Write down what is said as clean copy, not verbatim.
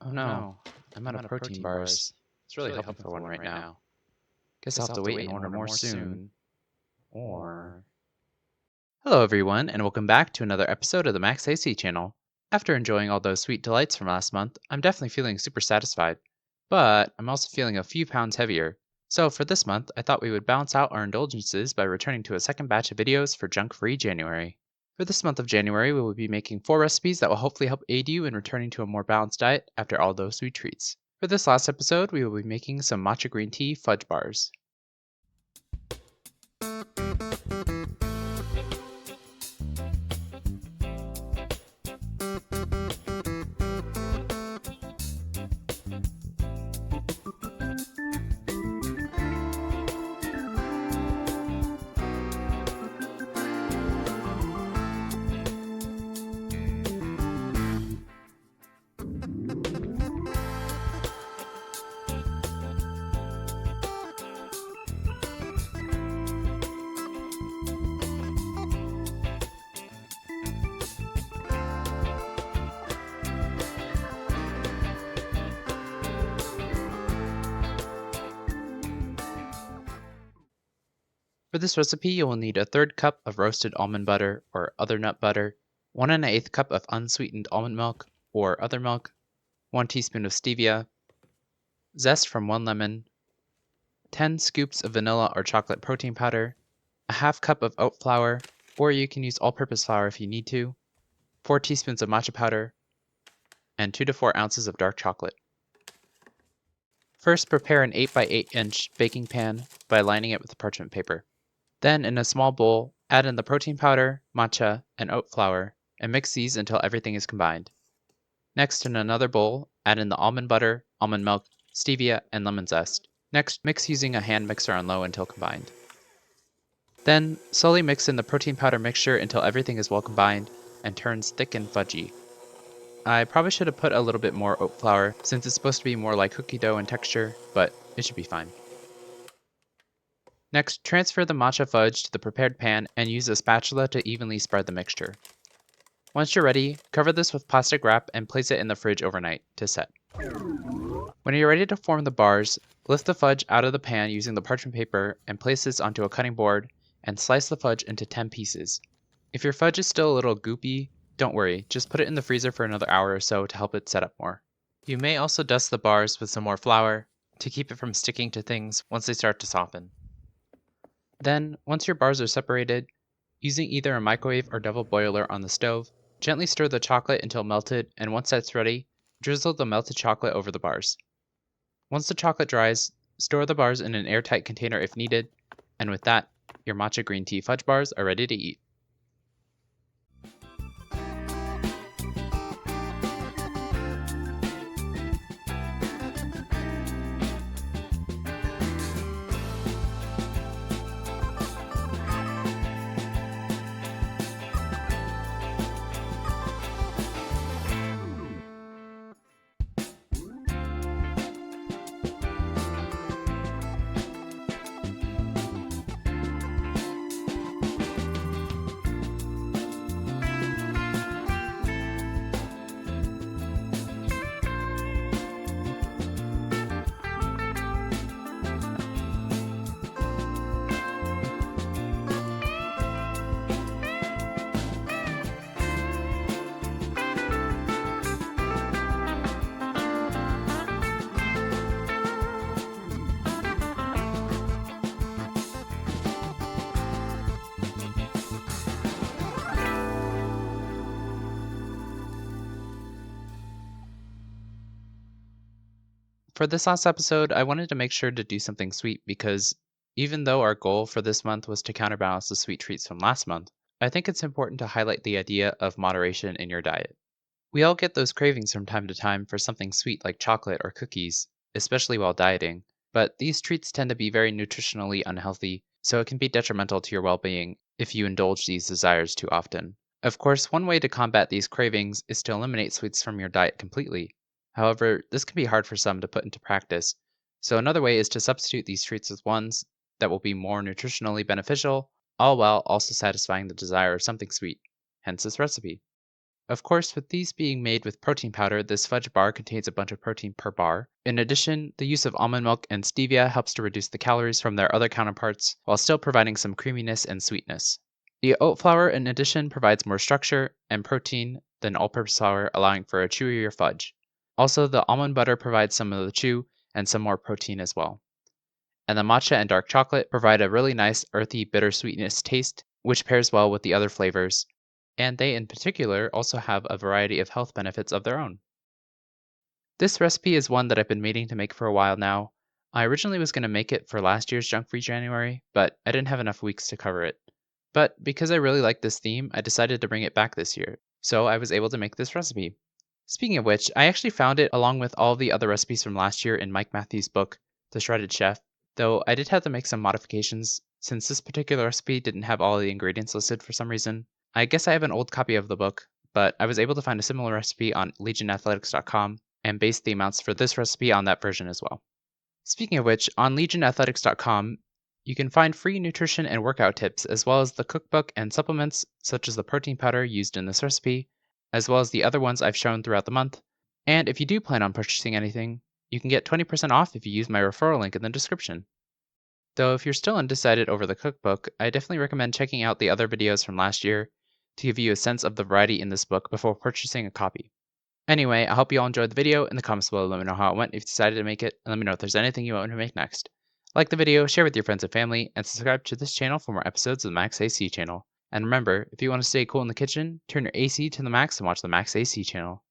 Oh no, I'm out of protein bars. It's really helping for one right now. Guess I'll have to wait and order more soon. Or... Hello everyone, and welcome back to another episode of the Max AC channel. After enjoying all those sweet delights from last month, I'm definitely feeling super satisfied. But I'm also feeling a few pounds heavier. So for this month, I thought we would balance out our indulgences by returning to a second batch of videos for junk-free January. For this month of January, we will be making 4 recipes that will hopefully help aid you in returning to a more balanced diet after all those sweet treats. For this last episode, we will be making some matcha green tea fudge bars. For this recipe, you will need a 1/3 cup of roasted almond butter or other nut butter, 1 1/8 cup of unsweetened almond milk or other milk, 1 teaspoon of stevia, zest from 1 lemon, 10 scoops of vanilla or chocolate protein powder, a 1/2 cup of oat flour, or you can use all-purpose flour if you need to, 4 teaspoons of matcha powder, and 2 to 4 ounces of dark chocolate. First, prepare an 8 by 8 inch baking pan by lining it with parchment paper. Then, in a small bowl, add in the protein powder, matcha, and oat flour, and mix these until everything is combined. Next, in another bowl, add in the almond butter, almond milk, stevia, and lemon zest. Next, mix using a hand mixer on low until combined. Then, slowly mix in the protein powder mixture until everything is well combined and turns thick and fudgy. I probably should have put a little bit more oat flour since it's supposed to be more like cookie dough in texture, but it should be fine. Next, transfer the matcha fudge to the prepared pan and use a spatula to evenly spread the mixture. Once you're ready, cover this with plastic wrap and place it in the fridge overnight to set. When you're ready to form the bars, lift the fudge out of the pan using the parchment paper and place this onto a cutting board and slice the fudge into 10 pieces. If your fudge is still a little goopy, don't worry, just put it in the freezer for another hour or so to help it set up more. You may also dust the bars with some more flour to keep it from sticking to things once they start to soften. Then, once your bars are separated, using either a microwave or double boiler on the stove, gently stir the chocolate until melted, and once that's ready, drizzle the melted chocolate over the bars. Once the chocolate dries, store the bars in an airtight container if needed, and with that, your matcha green tea fudge bars are ready to eat. For this last episode, I wanted to make sure to do something sweet because even though our goal for this month was to counterbalance the sweet treats from last month, I think it's important to highlight the idea of moderation in your diet. We all get those cravings from time to time for something sweet like chocolate or cookies, especially while dieting, but these treats tend to be very nutritionally unhealthy, so it can be detrimental to your well-being if you indulge these desires too often. Of course, one way to combat these cravings is to eliminate sweets from your diet completely. However, this can be hard for some to put into practice, so another way is to substitute these treats with ones that will be more nutritionally beneficial, all while also satisfying the desire of something sweet, hence this recipe. Of course, with these being made with protein powder, this fudge bar contains a bunch of protein per bar. In addition, the use of almond milk and stevia helps to reduce the calories from their other counterparts while still providing some creaminess and sweetness. The oat flour, in addition, provides more structure and protein than all-purpose flour, allowing for a chewier fudge. Also, the almond butter provides some of the chew and some more protein as well. And the matcha and dark chocolate provide a really nice earthy bittersweetness taste, which pairs well with the other flavors, and they in particular also have a variety of health benefits of their own. This recipe is one that I've been meaning to make for a while now. I originally was going to make it for last year's Junk Free January, but I didn't have enough weeks to cover it. But because I really like this theme, I decided to bring it back this year, so I was able to make this recipe. Speaking of which, I actually found it along with all the other recipes from last year in Mike Matthews' book, The Shredded Chef, though I did have to make some modifications since this particular recipe didn't have all the ingredients listed for some reason. I guess I have an old copy of the book, but I was able to find a similar recipe on legionathletics.com and based the amounts for this recipe on that version as well. Speaking of which, on legionathletics.com, you can find free nutrition and workout tips as well as the cookbook and supplements such as the protein powder used in this recipe, as well as the other ones I've shown throughout the month. And if you do plan on purchasing anything, you can get 20% off if you use my referral link in the description. Though if you're still undecided over the cookbook, I definitely recommend checking out the other videos from last year to give you a sense of the variety in this book before purchasing a copy. Anyway, I hope you all enjoyed the video. In the comments below, let me know how it went if you decided to make it, and let me know if there's anything you want me to make next. Like the video, share with your friends and family, and subscribe to this channel for more episodes of the Max AC channel. And remember, if you want to stay cool in the kitchen, turn your AC to the max and watch the Max AC channel.